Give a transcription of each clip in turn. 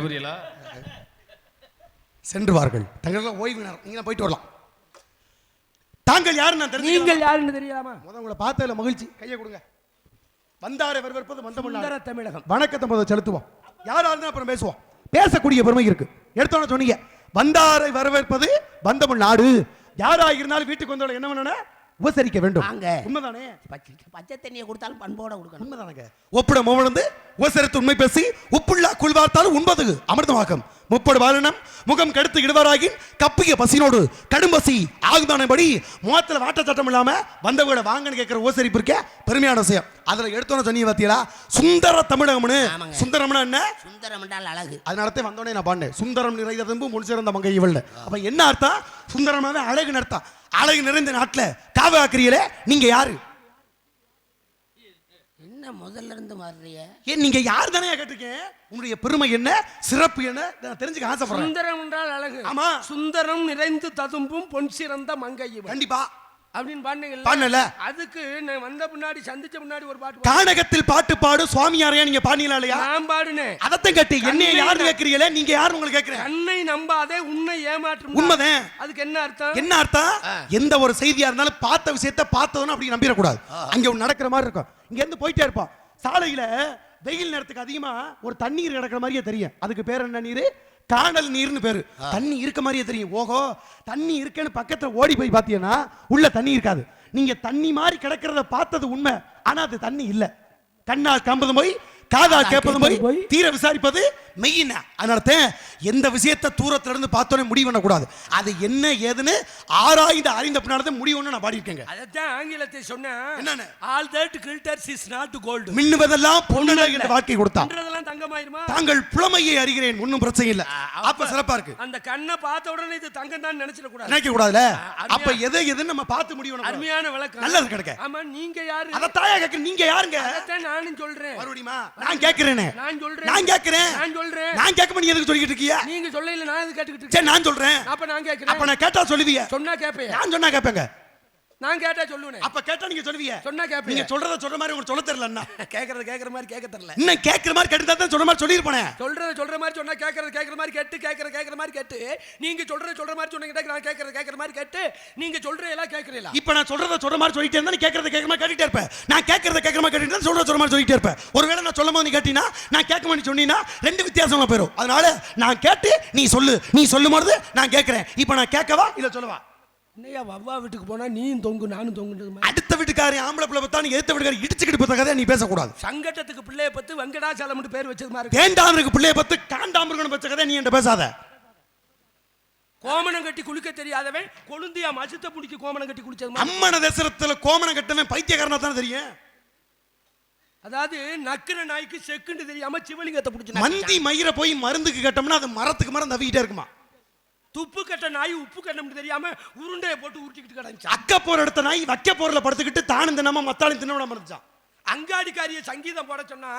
புரியலா? சென்றுவார்கள். தங்கள் ஓய்வு நேரம், நீங்க போயிட்டு வரலாம். தாங்கள் யாரு நான் தெரிஞ்சு நீங்கள் யாருன்னு தெரியலாமா? முத உங்களை பார்த்ததுல மகிழ்ச்சி. கையை கொடுங்க. வந்தாரை வரவேற்பது வந்தமிழ் தமிழகம். வணக்கத்தை முதல்ல செலுத்துவோம். யாரா இருந்தா அப்புறம் பேசுவோம். பேசக்கூடிய பெருமை இருக்கு. எடுத்தோன்னு சொன்னீங்க வந்தாரை வரவேற்பது வந்தமிழ் நாடு. யாரா இருந்தாலும் வீட்டுக்கு வந்தோட என்ன பண்ணணும்? உபசரிக்க வேண்டும். உண்மைதானே? பச்சை தண்ணியை கொடுத்தாலும் பண்போட கொடுக்கணும். உண்மைதானங்க. ஒப்பிட மோவலந்து உபசரித்து உண்மை பேசி உப்புள்ளா குள்வார்த்தாலும் உண்பது அமிர்தமாகும். முப்படு வாழனம் முகம் கெடுத்து இடுவாராகின் கப்பிய பசினோடு கடும்பசி ஆகுதானபடி முகத்துல வாட்ட சட்டம் இல்லாம வந்தவங்கள வாங்கன்னு கேட்கிற உபசரிப்பு இருக்க பெருமையான விஷயம். அதுல எடுத்தோன்னு சொன்னீங்க பாத்தீங்களா? சுந்தர தமிழகம்னு. சுந்தரம்னா என்ன? சுந்தரம் என்றால் அழகு. அதனால வந்தோடனே நான் பாண்டேன் சுந்தரம் நிறைந்த தம்பு முன் சிறந்த மங்கை இவள். அப்ப என்ன அர்த்தம்? சுந்தரமாவே அழகு அர்த்தம். அழகு நிறைந்த நாட்டுல காவாக்கிரியில நீங்க யாரு? என்ன முதல்ல இருந்து மாறுறிய? ஏன் நீங்க யார் தானே கேட்டிருக்கேன். உங்களுடைய பெருமை என்ன, சிறப்பு என்ன நான் தெரிஞ்சுக்க ஆசைப்படுறேன். சுந்தரம் என்றால் அழகு. ஆமா. சுந்தரம் நிறைந்து ததும்பும் பொன் சிறந்த மங்கை இவள். கண்டிப்பா அப்படின்னு பாடுனீங்கல்ல. அதுக்கு நான் வந்த பின்னாடி சந்திச்ச முன்னாடி ஒரு பாட்டு கானகத்தில் பாட்டு பாடு சுவாமியாரையா நீங்க பாடினீங்களா இல்லையா? நான் பாடுனேன். அதத்தான் கேட்டு என்ன யாரு கேக்குறீங்களே? நீங்க யாரு உங்களுக்கு கேக்குறேன். கண்ணை நம்பாதே உன்னை ஏமாற்றும். உண்மைதான். அதுக்கு என்ன அர்த்தம்? என்ன அர்த்தம்? எந்த ஒரு செய்தியா இருந்தாலும் பார்த்த விஷயத்தை பார்த்ததுன்னு அப்படி நம்பிட கூடாது. அங்க ஒண்ணு நடக்கிற மாதிரி இருக்கும். இங்க இருந்து போயிட்டே இருப்போம். சாலையில வெயில் நேரத்துக்கு அதிகமா ஒரு தண்ணீர் கிடக்கிற மாதிரியே தெரியும். அதுக்கு பேர் என்ன நீர்? காணல் நீர்னு பேரு. தண்ணி இருக்க மாதிரியே தெரியும். ஓஹோ தண்ணி இருக்குன்னு பக்கத்துல ஓடி போய் பாத்தீங்கன்னா உள்ள தண்ணி இருக்காது. நீங்க தண்ணி மாதிரி கிடக்கிறத பார்த்தது உண்மை, ஆனா அது தண்ணி இல்ல. கண்ணால் காண்பது போய் காதால் கேட்பது போய் தீர விசாரிப்பது மெய்யின. அதனால எந்த விஷயத்தை தூரத்துல இருந்து பார்த்தோன்னே முடிவு பண்ண கூடாது. அது என்ன ஏதுன்னு ஆராய்ந்து அறிந்த பின்னாடி முடிவுன்னு நான் பாடியிருக்கேங்க. அதான் ஆங்கிலத்தை சொன்னேன். என்னன்னு? All that glitters is not gold. மின்னுவதெல்லாம் பொன்னல என்ற வாக்கை கொடுத்தான். மின்னுவதெல்லாம் தங்கமாயிருமா? தாங்கள் புலமையை அறிகிறேன், ஒன்னும் பிரச்சனை இல்ல. அப்ப சிறப்பா இருக்கு. அந்த கண்ணை பார்த்த உடனே இது தங்கம் தான் நினைச்சிட கூடாது. நினைக்க கூடாதுல. அப்ப எதை எது நம்ம பார்த்து முடிவு பண்ணணும். அருமையான விளக்கம். நல்லது கிடைக்க. ஆமா நீங்க யாரு? அத தாயா கேக்குற. நீங்க யாருங்க? அதான் நானும் சொல்றேன். மறுபடியுமா நான் கேக்குறேனே. நான் சொல்றேன். நான் கேக்குறேன். நான் சொல்றேன். நான் கேட்க நீ எதுக்கு சொல்லிட்டு இருக்கியா? நீங்க சொல்லல நான் எதுக்கு கேட்டுக்கிட்டு இருக்கேன்? சரி நான் சொல்றேன். அப்ப நான் கேக்குறேன். அப்ப நான் கேட்டா சொல்லுவீங்க. சொன்னா கேப்பேன். நான் சொன்னா கேப்பேங்க. நான் கேட்டா சொல்லுவேன். அப்ப கேட்டா நீங்க சொல்லுவீங்க. சொன்னா கேப்பேன். நீங்க சொல்றத சொல்ற மாதிரி உங்களுக்கு சொல்ல தெரியலன்னா. கேக்குற மாதிரி கேட்க தெரியல. இன்னும் கேக்குற மாதிரி கேட்டா தான் சொல்ற மாதிரி சொல்லிருப்பேனே. சொல்ற மாதிரி சொன்னா கேக்குற மாதிரி கேட்டு கேக்குற மாதிரி கேட்டு நீங்க சொல்ற மாதிரி சொன்னீங்க. நான் கேக்குற மாதிரி கேட்டு நீங்க சொல்றீங்களா கேக்குறீங்களா? இப்ப நான் சொல்றத சொல்ற மாதிரி சொல்லிட்டே இருந்தா நீ கேக்குறத கேக்குற மாதிரி கேட்டுட்டே இருப்ப. நான் கேக்குறத கேக்குற மாதிரி கேட்டுட்டே இருந்தா சொல்ற மாதிரி சொல்லிட்டே இருப்ப. ஒருவேளை நான் சொல்லும்போது நீ கேட்டினா நான் கேட்க மாதிரி சொன்னீனா ரெண்டு வித்தியாசமா போயிடும். அதனால நான் கேட்டு நீ சொல்லும்போது நான் கேக்குறேன். இப்ப நான் கேட்கவா இல்ல சொல்லவா? என்னையா வவ்வா வீட்டுக்கு போனா நீயும் தொங்கு நானும் தொங்குறது. அடுத்த வீட்டுக்காரி ஆம்பளை பிள்ளை பத்தா நீ எதிர்த்த வீட்டுக்காரி இடிச்சுக்கிட்டு போற கதை நீ பேசக்கூடாது. சங்கட்டத்துக்கு பிள்ளைய பத்து வெங்கடாச்சலம் பேர் வச்சது மாதிரி. தேண்டாமருக்கு பிள்ளைய பத்து காண்டாமருகன் வச்ச கதை நீ என்கிட்ட பேசாத. கோமணம் கட்டி குளிக்க தெரியாதவன் கொழுந்தியா மசித்த புடிக்கு கோமணம் கட்டி குளிச்சது. அம்மன தேசத்துல கோமணம் கட்டவன் பைத்தியக்காரனா தானே தெரியும். அதாவது நக்குற நாய்க்கு செக்குன்னு தெரியாம சிவலிங்கத்தை பிடிச்சு மந்தி மயிர போய் மருந்துக்கு கட்டம்னா அது மரத்துக்கு மரம் தவிக்கிட்டே இருக்குமா. துப்பு கட்ட நாய் உப்பு கட்டம்னு தெரியாம உருண்டையை போட்டு உருட்டிக்கிட்டு கிடந்துச்சு. அக்க போற இடத்த நாய் வக்க போர்ல படுத்துக்கிட்டு தானும் தினமா மத்தாலும் தின்னோட இருந்துச்சான். அங்காடிக்காரிய சங்கீதம் போட சொன்னா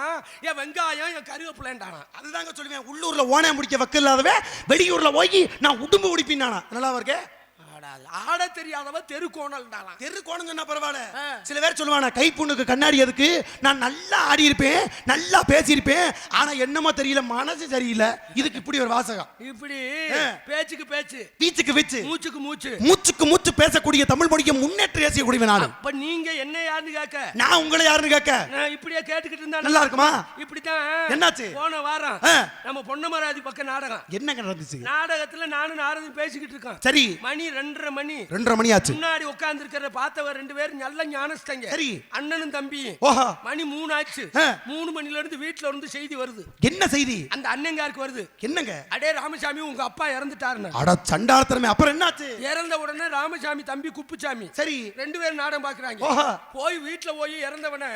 என் வெங்காயம் என் கருவேப்பிலைன்டானா. அதுதாங்க சொல்லுவேன். உள்ளூர்ல ஓனை முடிக்க வக்க இல்லாதவன் வெளியூர்ல போய் நான் உடும்பு உடிப்பின்னானா. நல்லா இருக்கே. ஆட தெரியாதவ தெரு கோணல்டானா. தெரு கோணம் சொன்னா பரவாயில்ல. சில பேர் சொல்லுவானா கைப்புண்ணுக்கு கண்ணாடி எதுக்கு? நான் நல்லா ஆடி இருப்பேன், நல்லா பேசியிருப்பேன், ஆனா என்னமோ தெரியல மனசு சரியில்லை. இதுக்கு இப்படி ஒரு வாசகம். இப்படி பேச்சுக்கு பேச்சு, வீச்சுக்கு வீச்சு, மூச்சுக்கு மூச்சு, மூச்சுக்கு மூச்சு பேசக்கூடிய தமிழ் மொழியை முன்னேற்ற தேசிய குடிமை நாடு. அப்ப நீங்க என்ன யாருன்னு கேட்க, நான் உங்களை யாருன்னு கேட்க. இப்படியே கேட்டுக்கிட்டு இருந்தா நல்லா இருக்குமா? இப்படித்தான். என்னாச்சு? போன வாரம் நம்ம பொன்னமராதி பக்கம் நாடகம். என்னங்க நடந்துச்சு? நாடகத்துல நானும் நாரதும் பேசிக்கிட்டு இருக்கோம். சரி. மணி 2:30 மணி ஆச்சு. முன்னாடி உட்கார்ந்து இருக்கிற பார்த்தவர் ரெண்டு பேரும் நல்ல ஞானஸ்தங்க. சரி. அண்ணனும் தம்பி. ஓஹோ. மணி 3 ஆச்சு. 3 மணில இருந்து வீட்ல இருந்து செய்தி வருது. என்ன செய்தி? அந்த அண்ணங்காருக்கு வருது. என்னங்க? அடே ராமசாமி உங்க அப்பா இறந்துட்டாருன்னு. அட சண்டாளத்தனமே. அப்புறம் என்னாச்சு? இறந்த உடனே ராமசாமி தம்பி குப்புசாமி சரி ரெண்டு பேரும் நாடகம் பாக்குறாங்க. ஓஹோ. போய் வீட்ல போய் இறந்தவன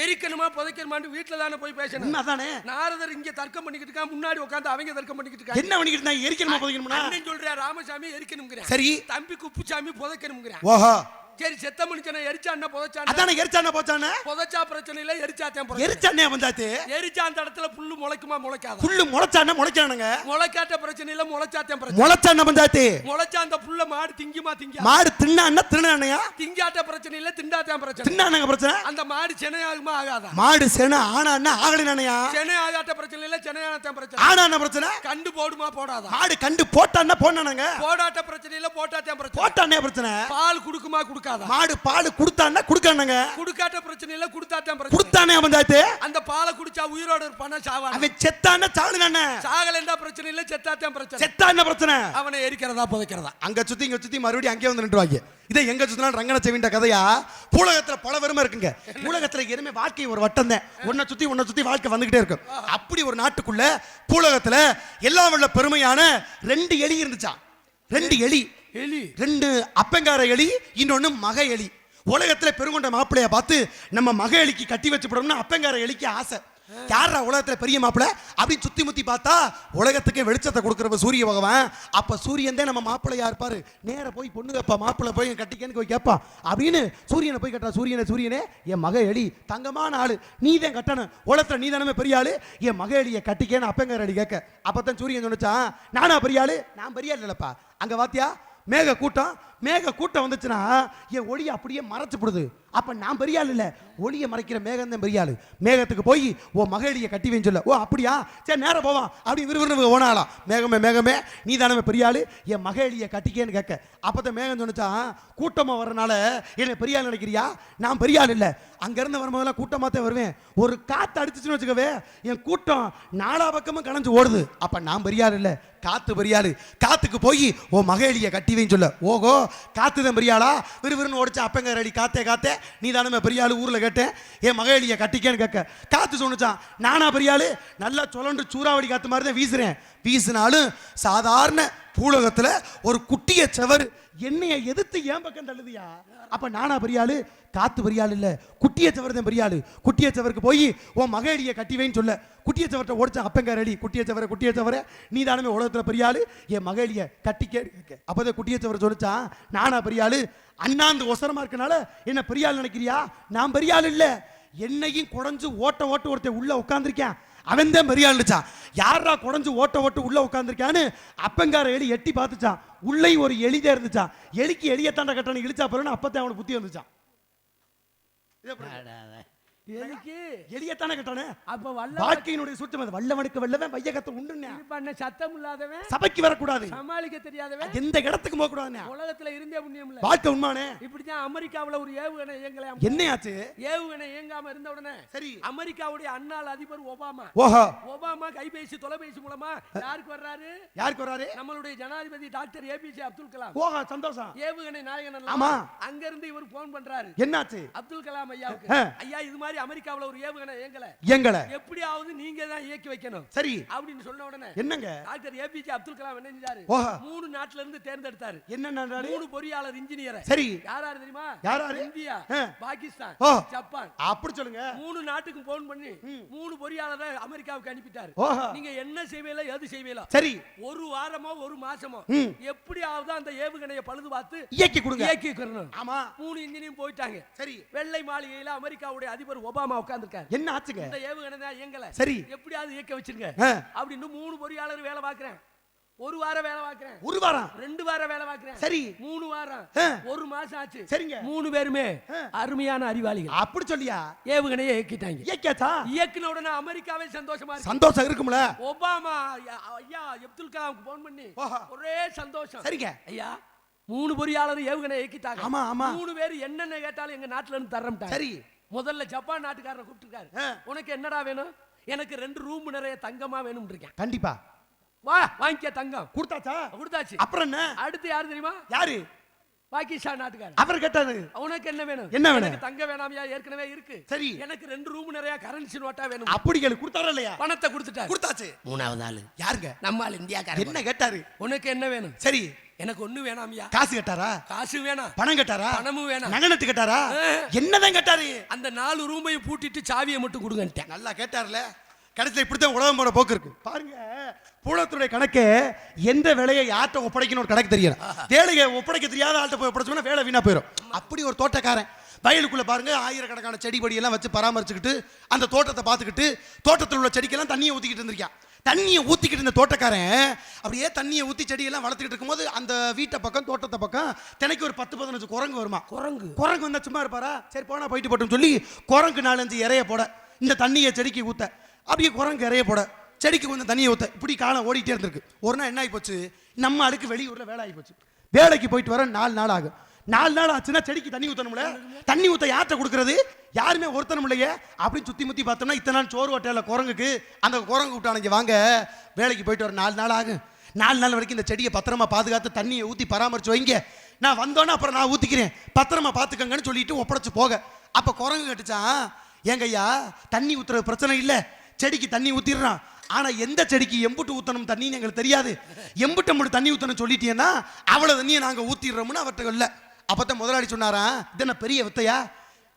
எரிக்கணுமா புதைக்கணுமான்னு வீட்டுல தானே போய் பேசணும். அதானே. நாரதர் இங்க தர்க்கம் பண்ணிக்கிட்டு இருக்கான், முன்னாடி உட்கார்ந்து அவங்க தர்க்கம் பண்ணிக்கிட்டு இருக்காங்க. என்ன பண்ணிக்கிட்டு இருந்தா? எரிக்கணுமா புதைக்கணுமா? அண்ணன் சொல்றா ராமசாமி எரிக்கணும்ங்கறான். சரி. தம்பி குப்புசாமி புதைக்கணும்ங்கறான். ஓஹோ. சரி செத்த மனுஷனை எரிச்சான்னா புதைச்சான்னா அதானே எரிச்சானே போச்சானே புதைச்சா பிரச்சனை இல்ல எரிச்சாத்தேன் பிரச்சனை. எரிச்சானே பஞ்சாயத்து எரிச்சா அந்த இடத்துல புல்லு முளைக்குமா முளைக்காதா? புல்லு முளைச்சானே முளைக்கானுங்க முளைக்காட்ட பிரச்சனை இல்ல முளைச்சாத்தேன் பிரச்சனை. முளைச்சானே பஞ்சாயத்து முளைச்சா அந்த புல்ல மாடு திங்குமா திங்கா? மாடு தின்னான்னா திருநானையா திங்காட்ட பிரச்சனை இல்ல திண்டாத்தான் பிரச்சனை. தின்னானங்க பிரச்சனை அந்த மாடு சென்னை ஆகுமா ஆகாதா? மாடு சேன ஆனா ஆகலினானையா சென்னை ஆகாட்ட பிரச்சனை இல்ல சென்னையானத்தான் பிரச்சனை. ஆனா என்ன பிரச்சனை கண்டு போடுமா போடாதா? மாடு கண்டு போட்டான்னா போனானங்க போடாட்ட பிரச்சனை இல்ல போட்டாத்தான் பிரச்சனை. போட்டானே பிரச்சனை பால் குடுக்குமா குடுக்காதா? மாடு பால் குடுத்தான்னா குடுக்கானங்க குடுக்காட்ட பிரச்சனை இல்ல குடுத்தாத்தான் பிரச்சனை. குடுத்தானே பஞ்சாயத்து அந்த பாலை குடிச்சா உயிரோட இருப்பானா சாவானா? அவன் செத்தான்னா சாகுனானே சாகலண்டா பிரச்சனை இல்ல செத்தாத்தான் பிரச்சனை. செத்தா என்ன பிரச்சனை அவனை எரிக்கிறதா புதைக்கிறதா? அங்க சுத்தி இங்க சுத்தி மறுபடியும் அங்கே வந்து நின்றுவாங்க. இதை எங்க சுத்தினாலும் ரங்கன செவிண்ட கதையா. பூலகத்துல பல வெறுமை இருக்குங்க. பூலகத்துல எருமே வாழ்க்கை ஒரு வட்டம் தான். உன்னை சுத்தி வாழ்க்கை வந்துகிட்டே இருக்கும். அப்படி ஒரு நாட்டுக்குள்ள பூலகத்துல எல்லாம் உள்ள பெருமையான 2 எலி இருந்துச்சா. 2 எலி எலி 2 அப்பங்கார எலி, இன்னொன்னு மக எலி. உலகத்துல பெருங்கொண்ட மாப்பிள்ளைய பார்த்து நம்ம மக எலிக்கு கட்டி வச்சு போடணும்னு அப்பங்கார எலிக்கு ஆசை. யாரா உலகத்துல பெரிய மாப்பிள்ள அப்படி சுத்தி முத்தி பார்த்தா உலகத்துக்கே வெளிச்சத்தை கொடுக்கறவ சூரிய பகவான். அப்ப சூரியன் தான் நம்ம மாப்பிள்ளையா இருப்பாரு. நேர போய் பொண்ணு கேப்பா, மாப்பிள்ளை போய் கட்டிக்கன்னு போய் கேப்பா அப்படின்னு சூரியனை போய் கட்டா. சூரியனே என் மக எலி தங்கமான ஆளு, நீ தான் கட்டணும், உலகத்துல நீ தானே பெரிய ஆளு, என் மக எலியை கட்டிக்கன்னு அப்பங்கார எலி கேட்க. அப்பதான் சூரியன் சொன்னிச்சான், நானா பெரிய ஆளு? நான் பெரிய ஆளு இல்லப்பா. அங்க பாத்தியா மேக கூட்டம் வந்துச்சுன்னா என் ஒளியை அப்படியே மறைச்சுப்படுது. அப்ப நான் பெரிய ஆள் இல்ல, ஒளியை மறைக்கிற மேகம் தான் பெரிய ஆளு. மேகத்துக்கு போய் ஓ மகளியை கட்டி வைன்னு சொல்ல. ஓ அப்படியா, சரி நேரம் போவான் அப்படி விறுவிறுன்னு ஓனாலாம். மேகமே நீ தானே பெரிய ஆளு, என் மகளியை கட்டிக்கேன்னு கேட்க. அப்பதான் மேகம் சொன்னிச்சான், கூட்டமா வர்றனால என்ன பெரிய ஆள் நினைக்கிறியா? நான் பெரிய ஆள் இல்ல, அங்க இருந்து வரும்போதெல்லாம் கூட்டமாத்தே வருவேன். ஒரு காத்து அடிச்சுன்னு வச்சுக்கவே என் கூட்டம் 4 பக்கமும் கலைஞ்சு ஓடுது. அப்ப நான் பெரிய ஆள் இல்ல, காத்து பெரிய ஆளு. காத்துக்கு போய் ஓ மகளியை கட்டி வைன்னு சொல்ல. ஓகோ காத்து தான் பெரிய ஆளா? விறுவிறுன்னு ஓடிச்சு அப்பங்க ரெடி. காத்தே நீ தானே பெரிய ஆளு ஊர்ல கேட்டேன், என் மகளியை கட்டிக்கேன்னு கேட்க. காத்து சொன்னிச்சான், நானா பெரிய ஆளு? நல்லா சொலண்டு சூறாவளி காத்து மாதிரி தான் வீசுறேன். வீசினாலும் சாதாரண பூலகத்துல ஒரு குட்டிய செவர் என்னைய எதிர்த்து ஏன் பக்கம் தள்ளுதியா? அப்ப நானா பெரிய ஆளு? காத்து பெரிய ஆளு இல்ல, குட்டிய செவர் தான் பெரிய ஆளு. குட்டிய செவருக்கு போய் உன் மகளியை கட்டி வைன்னு சொல்ல. குட்டிய செவர்கிட்ட ஓடிச்சான் அப்பங்க ரெடி. குட்டிய செவர நீ தானே உலகத்துல பெரிய ஆளு, என் மகளியை கட்டிக்கே. அப்பதான் குட்டிய செவர் சொல்லிச்சான், நானா பெரிய ஆளு? அண்ணாந்து ஒசரமா இருக்கனால என்ன பெரிய ஆள் நினைக்கிறியா? நான் பெரிய ஆள் இல்ல, என்னையும் குடஞ்சு ஓட்ட ஒருத்தன் உள்ள உட்கார்ந்துருக்கேன், அவன் தான் பெரிய ஆளுச்சான். யாரா குடஞ்சு ஓட்ட உள்ள உட்கார்ந்துருக்கான்னு அப்பங்கார எலி எட்டி பார்த்துச்சான். உள்ளே ஒரு எலிதே இருந்துச்சான். எலிக்கு எலியத்தாண்ட கட்டணம் இழிச்சா போறேன்னு அப்பதான் அவனுக்கு புத்தி வந்துச்சான். எலியத்தானே கட்டானே. அப்ப வாழ்க்கையினுடைய சூட்சம் வல்லவனுக்கு வல்லவன் வையகத்தை உண்டுன்னு பண்ண சத்தம் இல்லாதவன், சபைக்கு வரக்கூடாது, சமாளிக்க தெரியாதவன், எந்த இடத்துக்கு போக கூடாது. உலகத்துல இருந்தே புண்ணியம் இல்ல. வாழ்க்கை உண்மானே. இப்படிதான் அமெரிக்காவுல ஒரு ஏவுகணை இயங்கலாம். என்னையாச்சு? ஏவுகணை இயங்காம இருந்த உடனே சரி அமெரிக்காவுடைய அன்னாள் அதிபர் ஒபாமா கைபேசி தொலைபேசி மூலமா யாருக்கு வர்றாரு? நம்மளுடைய ஜனாதிபதி டாக்டர் ஏபிஜே அப்துல் கலாம். ஓஹோ சந்தோஷம். ஏவுகணை நாயகன். ஆமா. அங்க இருந்து இவர் போன் பண்றாரு. என்னாச்சு? அப்துல் கலாம் ஐயாவுக்கு, ஐயா இது மாதிரி அமெரிக்காவுல ஒரு ஏவுகணை இயங்கல, எப்படியாவது நீங்க தான் இயக்கி வைக்கணும். சரி அப்படின்னு சொன்ன உடனே என்னங்க டாக்டர் ஏபிஜே அப்துல் கலாம் என்ன செஞ்சாரு? 3 நாட்டுல இருந்து தேர்ந்தெடுத்தாரு. என்ன 3 பொறியாளர் இன்ஜினியர். சரி யாராரு தெரியுமா? India, Pakistan, Japan. அப்படி சொல்லுங்க. 3 நாட்டுக்கு போன் பண்ணி 3 பொறியாளரை அமெரிக்காவுக்கு அனுப்பிட்டாரு. நீங்க என்ன செய்வீங்களோ எது செய்வீங்களோ சரி, ஒரு வாரமோ ஒரு மாசமோ எப்படியாவது அந்த ஏவுகணையை பழுது பார்த்து இயக்கி கொடுங்க. ஆமா 3 இன்ஜினியும் போயிட்டாங்க. சரி வெள்ளை மாளிகையில அமெரிக்காவுடைய அதிபர் ஒபாமா உட்கார்ந்திருக்காரு. என்ன ஆச்சுங்க? இந்த ஏவுகணை தான் இயங்கல, சரி எப்படியாவது இயக்க வச்சிருங்க அப்படின்னு 3 பொறியாளர் வேலை பார்க்கறேன். 1 வாரம் வேலை பார்க்கறேன், 1 வாரம் 2 வாரம் வேலை பார்க்கறேன், சரி 3 வாரம் 1 மாசம் ஆச்சு. சரிங்க 3 பேருமே அருமையான அறிவாளிகள். அப்படி சொல்லியா ஏவுகணையை இயக்கிட்டாங்க. இயக்கியாச்சா? இயக்கின உடனே அமெரிக்காவே சந்தோஷமா இருக்கு. சந்தோஷம் இருக்கும்ல. ஒபாமா ஐயா அப்துல் கலாமுக்கு போன் பண்ணி ஒரே சந்தோஷம். சரிங்க ஐயா 3 பொறியாளர் ஏவுகணை இயக்கிட்டாங்க. ஆமா ஆமா 3 பேர் என்னென்ன கேட்டாலும் எங்க நாட்டுல இருந்து தரம்ட்டாங்க. சரி முதல்ல ஜப்பான் நாட்டுக்காரரை கூப்பிட்டுருக்காரு. உனக்கு என்னடா வேணும்? எனக்கு 2 ரூம் நிறைய தங்கமா வேணும் இருக்கேன். கண்டிப்பா வா வாங்கிக்க தங்கம். கொடுத்தாச்சு. அப்புறம் என்ன? அடுத்து யாரு தெரியுமா? யாரு? பாகிஸ்தான் நாட்டுக்காரர். அவர் கேட்டாரு உனக்கு என்ன வேணும்? எனக்கு தங்க வேணாமியா, ஏற்கனவே இருக்கு. சரி எனக்கு 2 ரூம் நிறைய கரன்சி நோட்டா வேணும். அப்படி கேளு. கொடுத்தாரா இல்லையா? பணத்தை கொடுத்தாச்சு. 3வது ஆளு யாருங்க? நம்ம ஆளு இந்தியாக்காரர். என்ன கேட்டாரு? உனக்கு என்ன வேணும்? சரி எனக்கு ஒண்ணு வேணாமியா. காசு கேட்டாரா? காசு வேணாம். பணம் கேட்டாரா? பணமும் வேணாம். நகனத்து கேட்டாரா? என்னதான் கேட்டாரு? அந்த 4 ரூமையும் பூட்டிட்டு சாவியை மட்டும் கொடுங்கன்ட்டேன். நல்லா கேட்டார்ல. கடைசியில் இப்படித்தான் உலகம் போன போக்கு இருக்கு பாருங்க. பூலத்துடைய கணக்கு எந்த வேலையை யார்கிட்ட ஒப்படைக்கணும் ஒரு கணக்கு தெரியல. வேலையை ஒப்படைக்க தெரியாத ஆள்கிட்ட போய் ஒப்படைச்சோம்னா வேலை வீணா போயிடும். அப்படி ஒரு தோட்டக்காரன் வயலுக்குள்ள பாருங்க ஆயிரக்கணக்கான செடி கொடியெல்லாம் வச்சு பராமரிச்சுக்கிட்டு அந்த தோட்டத்தை பார்த்துக்கிட்டு தோட்டத்தில் உள்ள செடிக்கெல்லாம் தண்ணியை ஊத்திக்கிட்டு இருந்திருக்கான். தண்ணியை ஊத்திக்கிட்டு இருந்த தோட்டக்காரன் அப்படியே தண்ணியை ஊத்தி செடியெல்லாம் வளர்த்துக்கிட்டு இருக்கும்போது அந்த வீட்டை பக்கம் தோட்டத்தை பக்கம் தினைக்கு ஒரு 10-15 குரங்கு வருமா. குரங்கு வந்தா சும்மா இருப்பாரா? சரி போனா போயிட்டு போட்டோம்னு சொல்லி குரங்கு 4-5 இறைய போட இந்த தண்ணியை செடிக்கு ஊத்த அப்படியே குரங்கு இறைய போட செடிக்கு கொஞ்சம் தண்ணியை ஊத்த இப்படி காலம் ஓடிட்டே இருந்திருக்கு. ஒரு நாள் என்ன ஆகி போச்சு, நம்ம ஆளுக்கு வெளியூர்ல வேலை ஆகி போச்சு. வேலைக்கு போயிட்டு வர 4 நாள் ஆகும். 4 நாள் ஆச்சுன்னா செடிக்கு தண்ணி ஊற்றணும்ல. தண்ணி ஊற்ற யார்கிட்ட கொடுக்கறது? யாருமே ஒருத்தனும் இல்லையே. அப்படின்னு சுத்தி முத்தி பார்த்தோம்னா இத்தனை நாள் சோறு வட்டையில குரங்குக்கு அந்த குரங்கு விட்டானுங்க வாங்க வேலைக்கு போயிட்டு வர 4 நாள் ஆகும். 4 நாள் வரைக்கும் இந்த செடியை பத்திரமா பாதுகாத்து தண்ணியை ஊற்றி பராமரிச்சு வைங்க. நான் வந்தோன்னே அப்புறம் நான் ஊற்றிக்கிறேன் பத்திரமா பார்த்துக்கங்கன்னு சொல்லிட்டு ஒப்படைச்சு போக. அப்போ குரங்கு கட்டுச்சான், ஏங்க ஐயா தண்ணி ஊற்றுறது பிரச்சனை இல்லை, செடிக்கு தண்ணி ஊற்றிடுறான். ஆனா எந்த செடிக்கு எம்புட்டு ஊத்தணும் தண்ணின்னு எங்களுக்கு தெரியாது. எம்புட்டு மட்டும் தண்ணி ஊத்தணும் சொல்லிட்டீங்கன்னா அவ்வளவு தண்ணியை நாங்க ஊத்திடுறோம்னு அவர்கிட்ட இல்லை. அப்பதான் முதலாளி சொன்னாரா, இது என்ன பெரிய வித்தையா?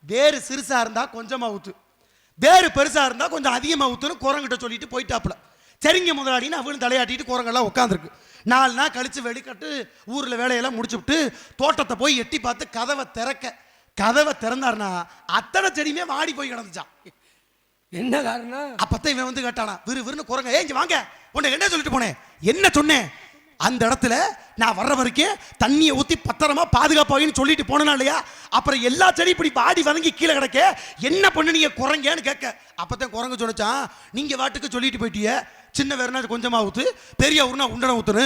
வேறு சிறுசா இருந்தா கொஞ்சமா ஊத்து, வேறு பெருசா இருந்தா கொஞ்சம் அதிகமா ஊத்துன்னு குரங்கிட்ட சொல்லிட்டு போயிட்டாப்புல. சரிங்க முதலாளின்னு அவங்களும் தலையாட்டிட்டு குரங்கெல்லாம் உட்காந்துருக்கு. 4 நாள் கழிச்சு வெளிக்கட்டு ஊர்ல வேலையெல்லாம் முடிச்சு விட்டு தோட்டத்தை போய் எட்டி பார்த்து கதவை திறந்தாருனா அத்தனை செடியுமே வாடி போய் கிடந்துச்சான். என்ன காரணம்? அப்பத்தான் இவன் வந்து கேட்டானா விறுவிறுன்னு குரங்க, ஏஞ்சி வாங்க உன்னை என்ன சொல்லிட்டு போனேன்? என்ன சொன்னேன்? அந்த இடத்துல நான் வர்ற வரைக்கும் தண்ணியை ஊற்றி பத்திரமா பாதுகாப்பாகன்னு சொல்லிட்டு போனா இல்லையா? அப்புறம் எல்லா செடி இப்படி பாடி வதங்கி கீழே கிடக்க என்ன பண்ணு நீங்க குரங்கன்னு கேட்க. அப்பதான் குரங்கு சொன்னச்சான், நீங்க வாட்டுக்கு சொல்லிட்டு போயிட்டிய சின்ன வேறுனா கொஞ்சமா ஊத்து, பெரிய ஊர்னா உண்டனை ஊத்துன்னு.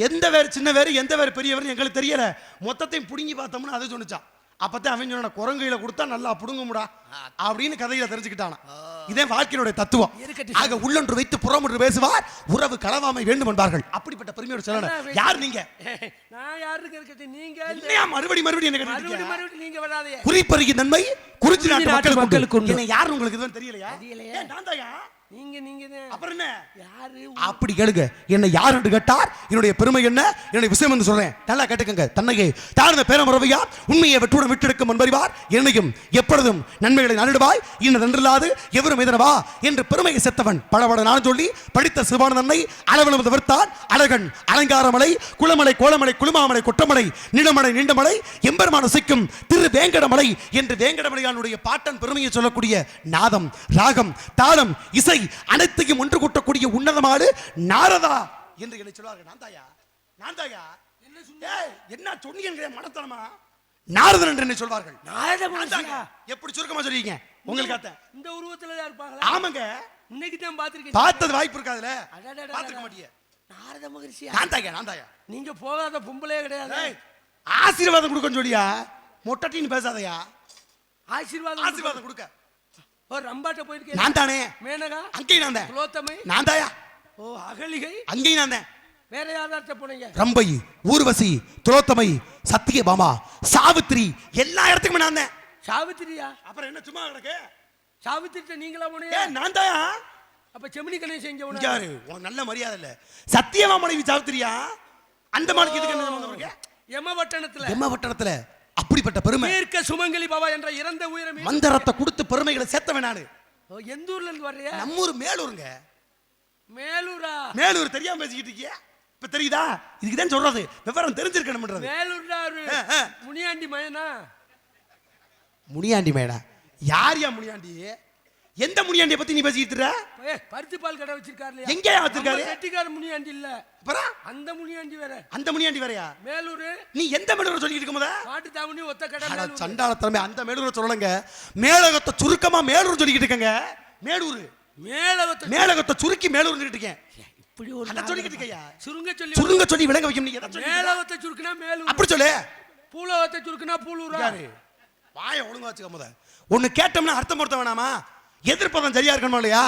எந்த வேறு சின்ன வேறு எந்த வேறு பெரிய வேறு எங்களுக்கு தெரியல, மொத்தத்தையும் பிடுங்கி பார்த்தோம்னு அதை சொன்னிச்சான். அப்பதான் அவன் சொன்ன குரங்கையில கொடுத்தா நல்லா புடுங்கும்டா அப்படின்னு கதையில தெரிஞ்சுக்கிட்டானா. இதே வாழ்க்கையினுடைய தத்துவம். ஆக உள்ளொன்று வைத்து புறமொன்று பேசுவார், உறவு களவாமை வேண்டும் என்பார்கள். அப்படிப்பட்ட பெருமையோட சொல்லணும். யார் நீங்க? நான் யாருக்கு இருக்கட்டும், நீங்க என்னையா மறுபடி என்ன கேட்டீங்க? மறுபடி நீங்க வராதே. குறிப்பருகி நன்மை குறிச்சி நாட்டு மக்களுக்கு உண்டு. என்ன யார் உங்களுக்கு இதுவும் தெரியலையா? நான் தான்யா. நீங்க அப்புறம் என்ன யாரு? அப்படி கேளுங்க. என்ன யார் என்று கேட்டார், என்னுடைய பெருமை என்ன, என்னுடைய விஷயம் என்று சொல்றேன். நல்லா கேட்டுக்கங்க. தன்னையை தாழ்ந்த பேரமரவையா உண்மையை வெற்றுடன் விட்டெடுக்கும் என்பறிவார், என்னையும் எப்பொழுதும் நன்மைகளை நாளிடுவாய் இன்னதென்றில்லாது எவரும் இதனவா என்று பெருமையை செத்தவன் பலபட நான் சொல்லி படித்த சிவான நன்மை அளவளவு தவிர்த்தான் அழகன் அலங்காரமலை குளமலை கோலமலை குளுமாமலை கொட்டமலை நீளமலை நீண்டமலை எம்பெருமான சிக்கும் திரு வேங்கடமலை என்று வேங்கடமலையானுடைய பாட்டன் பெருமையை சொல்லக்கூடிய நாதம் ராகம் தாளம் இசை அனைத்தையும் ஒன்று கூட்டக்கூடிய உன்னதமாடு நாரதா என்று என்னை சொல்வார்கள். நான் தாயா என்ன சொன்னீங்க மனத்தனமா? நாரதன் என்று என்னை சொல்வார்கள். எப்படி சுருக்கமா சொல்றீங்க? உங்களுக்கு இந்த உருவத்துல இருப்பாங்க. ஆமாங்க, இன்னைக்கு தான் பாத்திருக்கேன். பார்த்தது வாய்ப்பு இருக்காதுல, பாத்துக்க மாட்டீங்க. நாரத மகரிஷி நான் தாயா. நீங்க போகாத பொம்பளே கிடையாது. ஆசீர்வாதம் கொடுக்கன்னு சொல்லியா? மொட்டட்டின்னு பேசாதயா. ஆசீர்வாதம் கொடுக்க ஒரு ரம்பாட்ட போயிருக்கேன். நான் தானே. மேனகா அங்கேயும் நான் தான். குலோத்தமை நான் தாயா. ஓ அகலிகை அங்கேயும் நான் தான். வேற யாராட்ட போனீங்க? ரம்பை ஊர்வசி துலோத்தமை சத்தியபாமா சாவித்திரி எல்லா இடத்துக்குமே நான் தான். சாவித்திரியா? அப்புறம் என்ன சும்மா கிடக்கு? சாவித்திரிட்ட நீங்களா போனீங்க? நான் தாயா. அப்ப செமினி கணேசன் செஞ்சவன யாரு? உனக்கு நல்ல மரியாதை இல்ல. சத்தியமா மனைவி சாவித்திரியா? அந்த மானுக்கு இதுக்கு என்ன வந்தவங்க? எமவட்டணத்துல அப்படிப்பட்ட பெருமை. தீர்க்க சுமங்கலி பாபா என்ற இறந்த உயிரை மந்திரத்தை கொடுத்து பெருமைகளை சேர்த்தவன் நானு. எந்த ஊர்ல இருந்து வர்றியா? நம்ம ஊர் மேலூருங்க. மேலூரா? மேலூர் தெரியாம பேசிக்கிட்டு இருக்கியா? இப்ப தெரியுதா? இதுக்கு தான் சொல்றது, விவரம் தெரிஞ்சிருக்கணும்ன்றது. மேலூர்டா முனியாண்டி மயனா? முனியாண்டி மயனா? யார் முனியாண்டி? எந்த முனியாண்டியை பத்தி நீ பேசிட்டு இருக்க? பருத்தி பால் கடை வச்சிருக்காரு. எங்க வச்சிருக்காரு? கெட்டிக்கார முனியாண்டி இல்ல. அப்புறம் அந்த முனியாண்டி வேற. அந்த முனியாண்டி வேறயா? மேலூர். நீ எந்த மேலூர் சொல்லிட்டு இருக்கமோதா? பாட்டு தாவணி ஒத்த கடை. அட சண்டாளத்தனமே, அந்த மேலூர் சொல்லலங்க. மேலகத்தை சுருக்கமா மேலூர் சொல்லிட்டு இருக்கங்க. மேலகத்தை சுருக்கி மேலூர் சொல்லிட்டு இருக்கேன். இப்படி ஒரு அத சொல்லிட்டு இருக்கயா? சுருங்க சொல்லி விளங்க வைக்கும். நீங்க மேலகத்தை சுருக்குனா மேலூர் அப்படி சொல்லு. பூலகத்தை சுருக்குனா பூலூரா? வாயை ஒழுங்கா வச்சுக்க. முத ஒன்னு கேட்டோம்னா அர்த்தம் பொறுத்த வேணாமா? எதிர்ப்பதம் சரியா இருக்கணும் இல்லையா?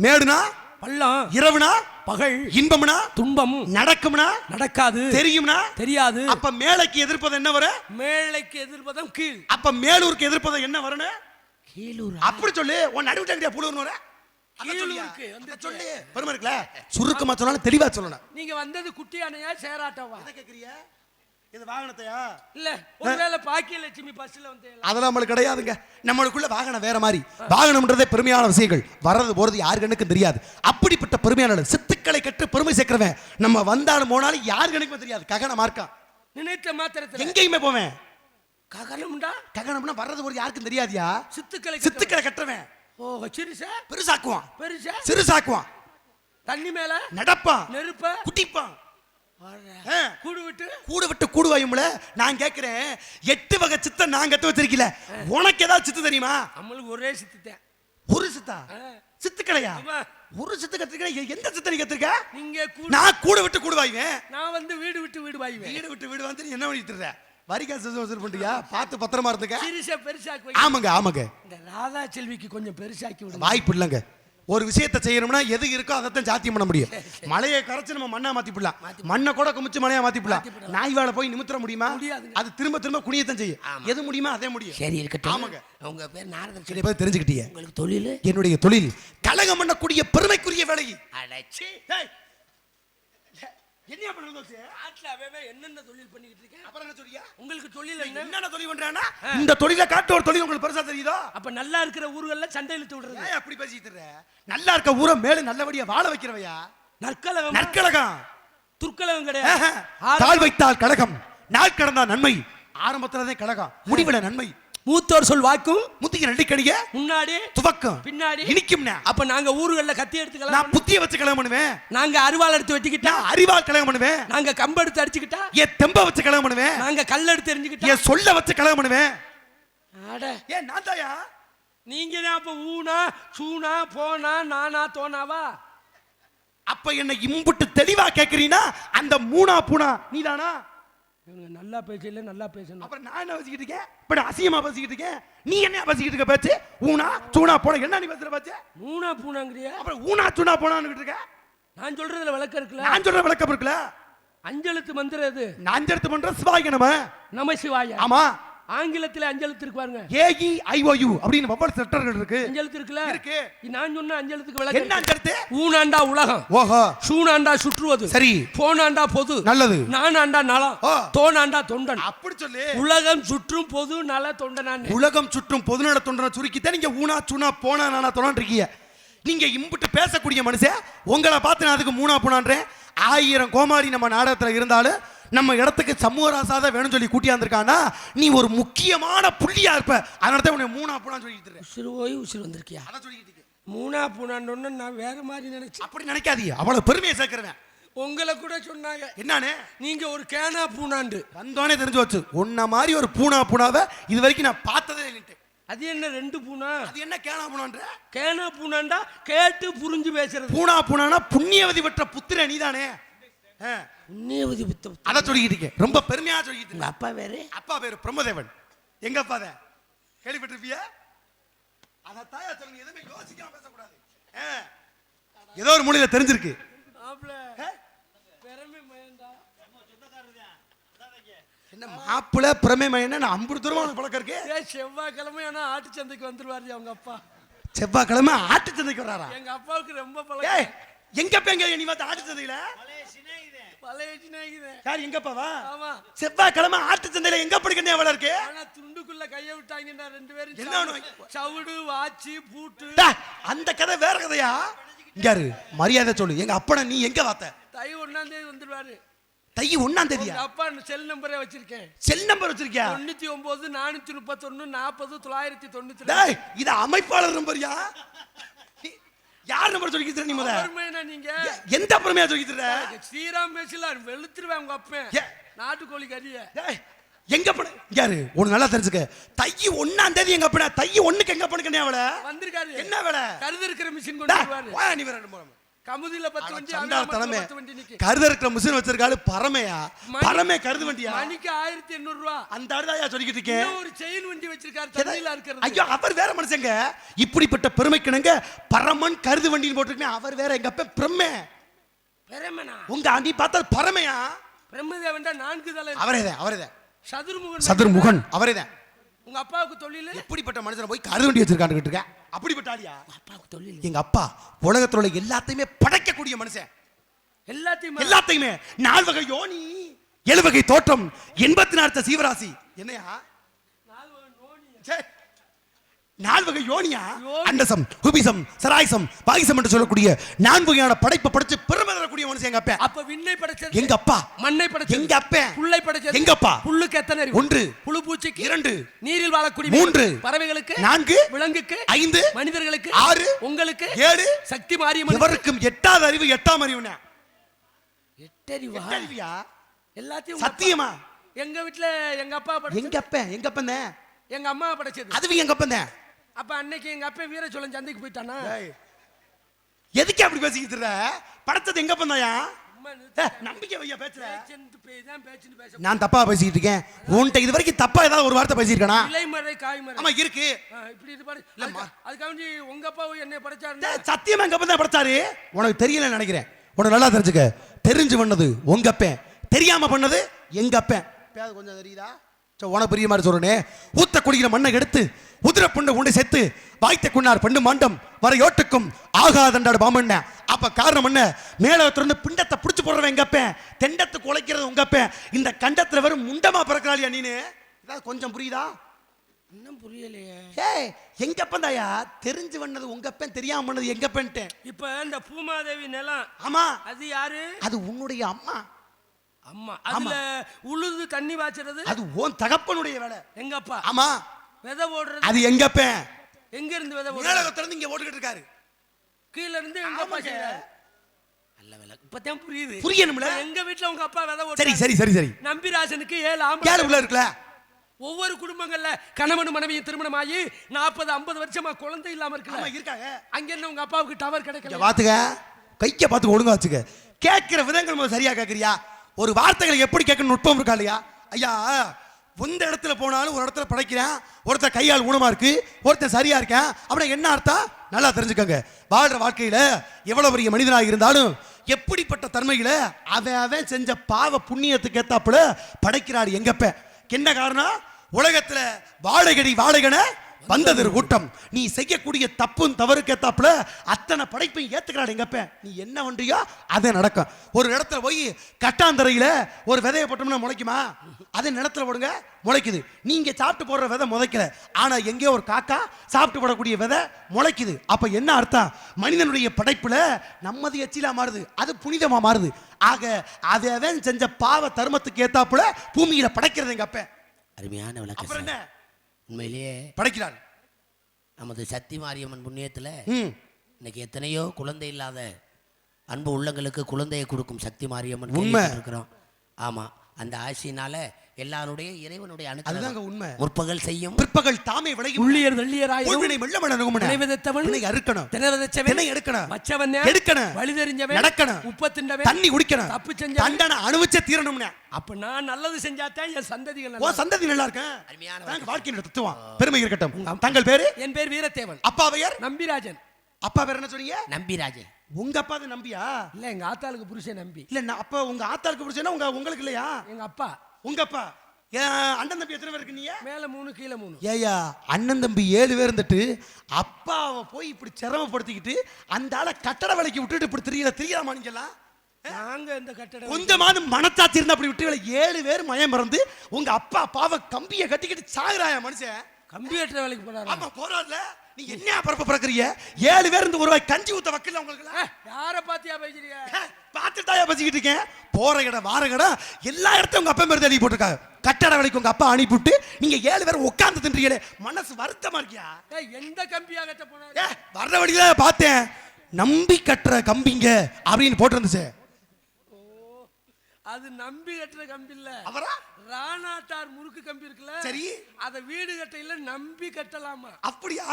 மேடுனா பள்ளம், இரவுனா பகல், இன்பம்னா துன்பம், நடக்கும்னா நடக்காது, தெரியும்னா தெரியாது. அப்ப மேலைக்கு எதிர்ப்பதம் என்ன வரும்? மேலைக்கு எதிர்ப்பதம் கீழ். அப்ப மேலூருக்கு எதிர்ப்பதம் என்ன வரணும்? கீழூர். அப்படி சொல்லு. உன் நடுவுட்டே புலூர்னு வர கீழூருக்கு வந்து சொல்லு. பெருமை இருக்குல. சுருக்கமா சொன்னாலும் தெளிவா சொல்லணும். நீங்க வந்தது குட்டியானையா சேராட்டவா? என்ன கேக்குறீங்க? இது வாகனத்தையா? இல்ல ஒருவேளை பாக்கியலட்சுமி பஸ்ல வந்து அதெல்லாம் நம்மளுக்கு கிடையாதுங்க. நம்மளுக்குள்ள வாகனம் வேற மாதிரி. வாகனம்ன்றதே பெருமையான விஷயங்கள். வர்றது போறது யாரு கண்ணுக்கும் தெரியாது. அப்படிப்பட்ட பெருமையான சித்துக்களை கற்று பெருமை சேர்க்கிறவன் நம்ம வந்தாலும் போனாலும் யாரு கண்ணுக்கும் தெரியாது. ககன மார்க்கா நினைத்த மாத்திரத்துல எங்கேயுமே போவேன். ககனம்டா ககனம்னா வர்றது போறது யாருக்கும் தெரியாதியா. சித்துக்களை கட்டுறவன். ஓ சிறுசா பெருசாக்குவான். பெருசா சிறுசாக்குவான். தண்ணி மேல நடப்பான். நெருப்ப குட்டிப்பான். கூடு விட்டு கூடுவாயும்ல. நான் கேட்கிறேன், 8 வகை சித்தை நான் கத்து வச்சிருக்கல. உனக்கு ஏதாவது சித்து தெரியுமா? நம்மளுக்கு ஒரே சித்து. ஒரு சித்தா? சித்துக்களையா? ஒரு சித்து கத்துக்க. எந்த சித்தை நீ கத்துக்க? நீங்க நான் கூடு விட்டு கூடுவாயுவேன். நான் வந்து வீடு விட்டு வீடு வாயுவேன். வீடு விட்டு வீடு வந்து நீ என்ன பண்ணிட்டு இருக்க? வரிகாசு வசூல் பண்றியா? பார்த்து பத்திரமா இருந்துக்க. சிறுசா பெருசாக்கு. ஆமாங்க ஆமாங்க. இந்த ராதா செல்விக்கு கொஞ்சம் பெருசாக்கி விடு. வாய்ப்பு இல்லைங்க. ஒரு விஷயத்தை செய்யணும்னா எது இருக்கோ அதைத்தான் சாத்தியம் பண்ண முடியும். மலையை கரைச்சு நம்ம மண்ணா மாத்திப்படலாம். மண்ணை கூட குமிச்சு மலையா மாத்திப்படலாம். நாய் வாழை போய் நிமித்திர முடியுமா? அது திரும்ப திரும்ப குனியத்தான் செய்யும். எது முடியுமா அதே முடியும். சரி இருக்கட்டும். ஆமாங்க. உங்க பேர் நாரதன். சில பேர் தெரிஞ்சுக்கிட்டீங்க. உங்களுக்கு தொழில்? என்னுடைய தொழில் கலகம் பண்ணக்கூடிய பெருமைக்குரிய வேலை. அடச்சி என்ன பண்ணுறது? ஆட்லாவே என்னென்ன தொழில் பண்ணிக்கிட்டு இருக்கேன். அப்புறம் என்ன சொல்றியா? உங்களுக்கு தொழில் என்னென்ன தொழில் பண்றானா? இந்த தொழிலை காட்டு ஒரு தொழில் உங்களுக்கு பெருசா தெரியுதோ? அப்ப நல்லா இருக்கிற ஊர்கள்ல சண்டை இழுத்து விடுறது. ஏன் அப்படி பேசிட்டு இருக்க? நல்லா இருக்க ஊரை மேல நல்லபடியா வாழ வைக்கிறவையா? நற்கலகம். நற்கலகம். துர்க்கலகம் கிடையாது. கால் வைத்தால் கலகம், நாள் கடந்தா நன்மை. ஆரம்பத்துலதான் கலகம், முடிவுல நன்மை. மூத்தோர் சொல் வாக்கும் முத்திக்கு நெல்லிக்கடிய முன்னாடி துவக்கம் பின்னாடி இனிக்கும். அப்ப நாங்க ஊர்கள்ல கத்தி எடுத்துக்கலாம். நான் புத்திய வச்சு கலகம் பண்ணுவேன். நாங்க அரிவாள் எடுத்து வெட்டிக்கிட்டா அரிவாள் கலகம் பண்ணுவேன். நாங்க கம்பு எடுத்து அடிச்சுக்கிட்டா ஏன் தெம்ப வச்சு கலகம் பண்ணுவேன். நாங்க கல் எடுத்து எரிஞ்சுக்கிட்டா ஏன் சொல்ல வச்சு கலகம் பண்ணுவேன். அட ஏன் நான் தாயா? நீங்க தான் அப்ப ஊனா சூனா போனா நானா தோனாவா? அப்ப என்ன இம்புட்டு தெளிவா கேக்குறீனா? அந்த மூணா பூனா நீதானா? இவங்க நல்லா பேசல, நல்லா பேசணும். அப்புறம் நான் என்ன பேசிக்கிட்டு இருக்கேன்? இப்ப அசியமா பேசிக்கிட்டு இருக்கேன். நீ என்ன பேசிக்கிட்டு இருக்க? பேச்சு ஊனா சூனா போன என்ன நீ பேசுற பேச்சு? மூணா பூனாங்கறியா? அப்புறம் ஊனா சூனா போனான்னு இருக்க. நான் சொல்றதுல விளக்கம் இருக்குல? நான் சொல்ற விளக்கம் இருக்குல? அஞ்செழுத்து மந்திரம் எது? நான் அஞ்செழுத்து மந்திரம் சிவாய நம சிவாய. ஆமா. ஆங்கிலத்துல அஞ்செழுத்து இருக்கு பாருங்க. AEIOU அப்படின்னு ஒவ்வொரு லெட்டர்கள் இருக்கு. அஞ்செழுத்து இருக்குல? இருக்கு. நான் சொன்ன அஞ்செழுத்துக்கு விளக்கம் என்ன அஞ்செழுத்து? ஊனாண்டா உலகம். ஓஹோ. சூனாண்டா சுற்றுவது. சரி. போனாண்டா பொது. நல்லது. நானாண்டா நலம். தோனாண்டா தொண்டன். அப்படி சொல்லு. உலகம் சுற்றும் பொது நல தொண்டனான். உலகம் சுற்றும் பொது நல தொண்டனை சுருக்கித்தான் நீங்க ஊனா சூனா போனா நானா தொண்டான் இருக்கீங்க. நீங்க இம்புட்டு பேசக்கூடிய மனுஷன் உங்களை பார்த்து நான் அதுக்கு மூணா பூனான்றேன். 1000 கோமாளி நம்ம நாடகத்துல இருந்தாலும் நம்ம இடத்துக்கு சமூகராசாதான் வேணும் சொல்லி கூட்டியாந்துருக்கானா நீ ஒரு முக்கியமான புள்ளியா இருப்ப. அதனால தான் உன்னை மூணா பூனா சொல்லிட்டு இருக்கேன். உசுறு போய் உசுறு வந்திருக்கியா? அதான் சொல்லிட்டு இருக்கேன். மூணா பூனான்னு நான் வேற மாதிரி நினைச்சேன். அப்படி நினைக்காதீங்க. அவ்வளவு பெருமையை சேர்க்கிறேன். உங்களை கூட சொன்னாங்க. என்னன்னு? நீங்க ஒரு கேனா பூனாண்டு. வந்தோனே தெரிஞ்சு வச்சு உன்ன மாதிரி ஒரு பூனா பூனாவை இது வரைக்கும் நான் பார்த்ததே இல்லைன்ட்டு. அது என்ன 2 பூனா? அது என்ன கேனா பூனான்ற? கேனா பூனாண்டா கேட்டு புரிஞ்சு பேசுறது. பூனா பூனானா புண்ணியவதி பெற்ற புத்திர நீதானே. புண்ணியவதி புத்த அத சொல்லிக்கிட்டு இருக்கேன். ரொம்ப பெருமையா சொல்லிக்கிட்டு. உங்க அப்பா வேற? அப்பா பேரு பிரம்மதேவன். எங்க அப்பா தான் கேள்விப்பட்டிருப்பியா? அத தாயா சொல்லுங்க. எதுவுமே யோசிக்காம பேசக்கூடாது. ஏதோ ஒரு மூலையில தெரிஞ்சிருக்கு. என்ன மாப்பிள பிரமே மயன அம்புடு தூரமான பழக்கம் இருக்கு. செவ்வாய்க்கிழமை ஆனா ஆட்டு சந்தைக்கு வந்துருவாரு அவங்க அப்பா. செவ்வாய்க்கிழமை ஆட்டு சந்தைக்கு வராரா? எங்க அப்பாவுக்கு ரொம்ப பழக்கம். எங்க பேங்க நீ வந்து ஆட்டு சந்தையில? பழைய சினைக்குதே. யார் எங்க அப்பாவா? ஆமா. செவ்வாய்க்கிழமை ஆட்டு சந்தையில எங்க படிக்கனே அவள இருக்கு? ஆனா துண்டுக்குள்ள கைய விட்டாங்கடா 2 பேரும். என்ன சவுடு வாச்சி பூட்டு. அந்த கதை வேற கதையா? இங்காரு மரியாதை சொல்லு. எங்க அப்பன நீ எங்க வாத்த? தை 1ஆம் தேதி வந்துருவாரு. தை 1ஆம் தேதியா? அப்பா செல் நம்பரே வச்சிருக்கேன். செல் நம்பர் வச்சிருக்கியா? 99 431 40 992. டேய் இது அமைப்பாளர் நம்பர்யா? யார் நம்பர் சொல்லிக்கிற நீ முத? பெருமைனா நீங்க எந்த பெருமையா சொல்லிக்கிற? ஸ்ரீராம் பேசல வெளுத்துருவேன் உங்க அப்பன். நாட்டுக்கோழி கறிய. டேய் எங்க பண யாரு ஒன்னு நல்லா தெரிஞ்சுக்க. தை 1ஆம் தேதி எங்க அப்பன தை 1க்கு எங்க பணக்கனே அவள வந்திருக்காரு. என்ன வேலை? கருது இருக்கிற மிஷின் கொண்டு வருவாரு. வா நீ வேற போறோம். கமுதில 10 வண்டி அந்தால 10 வண்டி நிக்கு. கருது இருக்கிற மிஷின் வச்சிருக்காரு. பரமையா பரமே கருது வண்டியா? மணிக்கு 1800 ரூபாய். அந்த அடதாயா சொல்லிக்கிட்டு இருக்கேன். இன்னும் ஒரு செயின் வண்டி வச்சிருக்காரு தண்ணில இருக்குது. ஐயோ அவர் வேற மனுஷங்க. இப்படிப்பட்ட பெருமைக்குனங்க பரமன் கருது வண்டின்னு போட்டுருக்கேன். அவர் வேற எங்க அப்ப பிரமே. பிரமனா? உங்க நீ பார்த்தா பரமையா? பிரம்மதேவன்டா 4 தலை. அவரேதான். சதுர்முகன் அவரேதான். உங்க அப்பாவுக்கு தொழில்? எப்படிப்பட்ட மனுஷனை போய் கருது வண்டி வச்சிருக்கான்னு இருக்க? அப்படிப்பட்ட ஆளியா? அப்பாவுக்கு தொழில். எங்க அப்பா உலகத்துல எல்லாத்தையுமே படைக்கக்கூடிய மனுஷன். எல்லாத்தையுமே 4 வகை யோனி 7 வகை தோற்றம் 84 சீவராசி என்னையா 4 வகை யோனியா அண்டசம் குபிசம் சராயசம் பாகிசம் என்று சொல்லக்கூடிய 4 வகையான படைப்பை படைச்சு பெருமை தரக்கூடிய மனுஷன் எங்க அப்பா. அப்ப விண்ணை படைச்சது எங்க அப்பா, மண்ணை படைச்சது எங்க அப்பா, புல்லை படைச்சது எங்க அப்பா. புல்லுக்கு எத்தனை அறிவு? 1 புழு பூச்சிக்கு 2 நீரில் வாழக்கூடிய 3 பறவைகளுக்கு 4 விலங்குக்கு 5 மனிதர்களுக்கு 6 உங்களுக்கு 7 சக்தி மாரியம்மன் இவருக்கும் 8வது அறிவு 8ஆம் அறிவுனா 8 அறிவியா எல்லாத்தையும் சத்தியமா எங்க வீட்ல எங்க அப்பா படைச்சது எங்க அப்பன் தான் எங்க அம்மா படைச்சது அதுவும் எங்க அப்பன் தான். அப்ப அன்னைக்கு எங்க அப்பா வீரச்சோழன் சந்தைக்கு போயிட்டானா? எதுக்கு அப்படி பேசிக்கிட்டு இருக்க? படைச்சது எங்க அப்பன் தான்யா. நம்பிக்கை வையா பேசுற. நான் தப்பா பேசிக்கிட்டு இருக்கேன். உன்கிட்ட இது வரைக்கும் தப்பா ஏதாவது ஒரு வார்த்தை பேசியிருக்கேனா? இலைமறை காய்மறை. ஆமா இருக்கு. இப்படி இது பாரு. அதுக்காண்டி உங்க அப்பா என்ன படைச்சாரு? சத்தியமா எங்க அப்பன் தான் படைச்சாரு. உனக்கு தெரியல நினைக்கிறேன். உனக்கு நல்லா தெரிஞ்சுக்க. தெரிஞ்சு பண்ணது உங்க அப்பன், தெரியாம பண்ணது எங்க அப்பன். கொஞ்சம் தெரியுதா? உனக்கு பெரிய மாதிரி சொல்றேனே. ஊத்த குடிக்கிற மண்ணை எடுத்து உதிர புண்ணை உண்டை செத்து வாய்த்த குன்னார் பெண்ணு மாண்டம் வர யோட்டுக்கும் ஆகாதண்டாடு பாமண்ண. அப்ப காரணம் என்ன? மேல திறந்து பிண்டத்தை புடிச்சு போடுறவன் எங்க அப்பன், தெண்டத்துக்கு உழைக்கிறது உங்க அப்பன். இந்த கண்டத்துல வெறும் முண்டமா பிறக்கிறாளியா நீனு? ஏதாவது கொஞ்சம் புரியுதா? இன்னும் புரியலையே. ஏய் எங்க அப்பன் தாயா. தெரிஞ்சு பண்ணது உங்க அப்பன், தெரியாம பண்ணது எங்க அப்பன்ட்டு. இப்ப இந்த பூமாதேவி நிலம், ஆமா அது யாரு? அது உன்னுடைய அம்மா. அம்மா அதுல உழுது தண்ணி வாச்சுறது அது உன் தகப்பனுடைய வேலை. எங்க அப்பா. ஆமா விதை போடுறது அது எங்க அப்பன். எங்க இருந்து விதை போடுறது? மேலகத்துல இருந்து இங்க ஓடிக்கிட்டு இருக்காரு. கீழ இருந்து எங்க அப்பா செய்றாரு. நல்ல வேலை இப்பதான் புரியுது. புரியணும்ல. எங்க வீட்ல உங்க அப்பா விதை போடுறாரு. சரி சரி சரி சரி. நம்பிராசனுக்கு 7 ஆம்பளை உள்ள இருக்குல. ஒவ்வொரு குடும்பங்கள்ல கணவன் மனைவியும் திருமணம் ஆகி 40-50 வருஷமா குழந்தை இல்லாம இருக்குல்ல. ஆமா இருக்காங்க. அங்க என்ன உங்க அப்பாவுக்கு டவர் கிடைக்கல? பாத்துக்க, கைக்க பாத்து ஒழுங்கா வச்சுக்க. கேட்கிற விதங்கள் சரியா கேக்குறியா? ஒரு வார்த்தைகளை எப்படி கேட்கணும் நுட்பம் இருக்கா இல்லையா? ஐயா எந்த இடத்துல போனாலும் ஒரு இடத்துல படைக்கிறேன், ஒருத்தர் கையால் ஊனமா இருக்கு, ஒருத்தர் சரியா இருக்கேன் அப்படின்னா என்ன அர்த்தம் நல்லா தெரிஞ்சுக்கோங்க. வாழ்ற வாழ்க்கையில எவ்வளவு பெரிய மனிதனாக இருந்தாலும் எப்படிப்பட்ட தன்மையில அவன் செஞ்ச பாவ புண்ணியத்துக்கு ஏத்தாப்புல படைக்கிறாள் எங்கப்ப. என்ன காரணம்? உலகத்துல வாழைகடி வாழைகன வந்தது ஒரு கூட்டம். நீ செய்யக்கூடிய தப்பும் தவறுக்கு ஏத்தாப்புல அத்தனை படைப்பையும் ஏத்துக்கிறாள் எங்கப்ப. நீ என்ன பண்றியோ அதை நடக்கும். ஒரு இடத்துல போய் கட்டாந்தரையில ஒரு விதையை போட்டோம்னா முளைக்குமா? அதே நிலத்துல போடுங்க முளைக்குது. நீங்க சாப்பிட்டு போடுற விதை முளைக்கல, ஆனா எங்கேயோ ஒரு காக்கா சாப்பிட்டு போடக்கூடிய விதை முளைக்குது. அப்ப என்ன அர்த்தம்? மனிதனுடைய படைப்புல நம்மது எச்சிலா மாறுது, அது புனிதமா மாறுது. ஆக அவன் செஞ்ச பாவ தர்மத்துக்கு ஏத்தாப்புல பூமியில படைக்கிறது எங்க அப்ப. அருமையான விளக்கம். அப்புறம் என்ன? உண்மையிலேயே படைக்கிறார். நமது சக்தி மாரியம்மன் புண்ணியத்துல இன்னைக்கு எத்தனையோ குழந்தை இல்லாத அன்பு உள்ளங்களுக்கு குழந்தையை கொடுக்கும் சக்தி மாரியம்மன் உண்மை இருக்கிறோம். ஆமா, அந்த ஆசினால எல்லாருடைய இறைவனுடைய அனுகிரகம் உண்மை. முற்பகல் செய்யும் பிற்பகல் தாமே விளையும். உள்ளியர் வெள்ளியராய் உள்வினை மெல்ல மலரும். நினைவதத்தவன் நினை அறுக்கணும், தினவதச்சவன் தினை எடுக்கணும், மச்சவன் எடுக்கணும், வழி தெரிஞ்சவன் நடக்கணும், உப்பு திண்டவன் தண்ணி குடிக்கணும், தப்பு செஞ்ச தண்டனை அனுபவிச்சே தீரணும்னு. அப்ப நான் நல்லது செஞ்சாதான் என் சந்ததிகள் ஓ சந்ததி நல்லா இருக்கேன். அருமையான வாழ்க்கையின் தத்துவம் பெருமை இருக்கட்டும். தங்கள் பேரு? என் பேர் வீரத்தேவன். அப்பா பெயர்? நம்பிராஜன். அப்பா பேர் என்ன சொன்னீங்க? நம்பிராஜன். உங்க அப்பா தான் நம்பியா? இல்ல எங்க ஆத்தாளுக்கு புருஷன் நம்பி. இல்ல அப்ப உங்க ஆத்தாளுக்கு புருஷனா உங்களுக்கு இல்லையா? எங்க அப்பா. உங்க அப்பா. அண்ணன் தம்பி எத்தனை பேர் இருக்கீங்க? மேல 3 கீழே 3. ஏயா அண்ணன் தம்பி 7 பேர் இருந்துட்டு அப்பாவை போய் இப்படி சிரமப்படுத்திக்கிட்டு அந்த ஆளை கட்டட வேலைக்கு விட்டுட்டு இப்படி தெரியலாமா நீங்கெல்லாம்? நாங்க இந்த கட்டடம் கொஞ்சமாவது மனத்தாச்சி இருந்தா அப்படி விட்டு 7 பேர் மயம் மறந்து உங்க அப்பா பாவ கம்பியை கட்டிக்கிட்டு சாகுறாயா மனுஷன்? கம்பி கட்டுற வேலைக்கு போறாரு. ஆமா போறாருல. நீ என்ன பரப்ப பறக்குறீங்க? 7 பேர் இந்த ஒரு வாய் கஞ்சி ஊத்த வக்கல உங்களுக்கு. யார பாத்தியா பேசுறீங்க? பாத்துட்டாயா பேசிக்கிட்டு இருக்கேன். போற இடம் வார இடம் எல்லா இடத்தையும் உங்க அப்பா பேர் எழுதி போட்டிருக்காங்க. கட்டட வேலைக்கு உங்க அப்பா அனுப்பிவிட்டு நீங்க 7 பேர் உட்கார்ந்து தின்றீங்களே, மனசு வருத்தமா இருக்கியா? எந்த கம்பியா கட்ட போனாரு? வர்ற வழியில பார்த்தேன், நம்பி கட்டுற கம்பிங்க அப்படின்னு போட்டிருந்துச்சு. அது நம்பி கட்டுற கம்பி இல்ல. அவரா ராணாட்டார் முறுக்கு கம்பி இருக்குல்ல, சரி அத வீடு கட்டையில நம்பி கட்டலாமா? அப்படியா?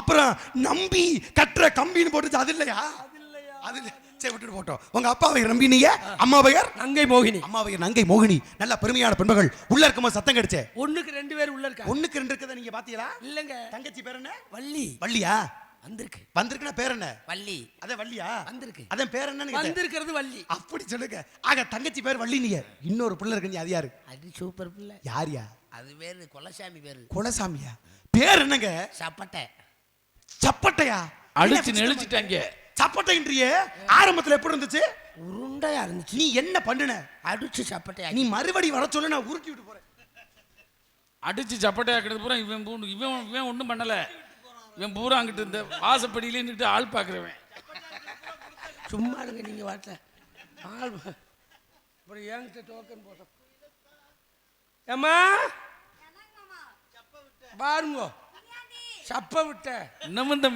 அப்புறம் நம்பி கட்டுற கம்பின்னு போட்டுச்சு, அது இல்லையா? அது இல்லையா? அது இல்ல. சரி விட்டுட்டு போட்டோம். உங்க அப்பா பெயர் நம்பினீங்க, அம்மா பெயர் நங்கை மோகினி. அம்மா பெயர் நங்கை மோகினி. நல்ல பெருமையான பெண்மகள். உள்ள இருக்கும்போது சத்தம் கிடைச்சே. 1க்கு 2 பேர் உள்ள இருக்காங்க. 1க்கு 2 இருக்கத நீங்க பாத்தீங்களா? இல்லங்க. தங்கச்சி பேர் என்ன? வள்ளி. வள்ளியா? வந்திருக்குனா பேர் என்ன? வள்ளி. அத வள்ளியா? வந்திருக்கு. அத பேர் என்னன்னு வந்திருக்கிறது வள்ளி. அப்படி சொல்லுங்க. ஆக தங்கச்சி பேர் வள்ளி. நீங்க இன்னொரு பிள்ளை இருக்கு, அது யாரு? அது சூப்பர் பிள்ளை. யாரியா? அது பேரு கொலசாமி பேரு. கொலசாமியா? பேர் என்னங்க? சப்பட்டை. சப்பட்டையா? அடிச்சு நெளிச்சிட்டாங்க. சப்பட்டைன்றியே ஆரம்பத்துல எப்படி இருந்துச்சு? உருண்டையா இருந்துச்சு. நீ என்ன பண்ணுன? அடிச்சு சப்பட்டையா. நீ மறுபடி வர சொல்ல, நான் உருட்டி விட்டு போறேன். அடிச்சு சப்பட்டையா கிடந்து பூரா இவன் இவன் ஒன்றும் பண்ணல. இவன் பூரா அங்கிட்டு இந்த வாசப்படியிலே நின்றுட்டு ஆள் பார்க்குறவன். சும்மா இருங்க நீங்க வாட்டல ஆள். அப்புறம் என்கிட்ட டோக்கன் போட்டோம். ஏம்மா பாருங்க சப்ப விட்ட இன்னமும் இந்த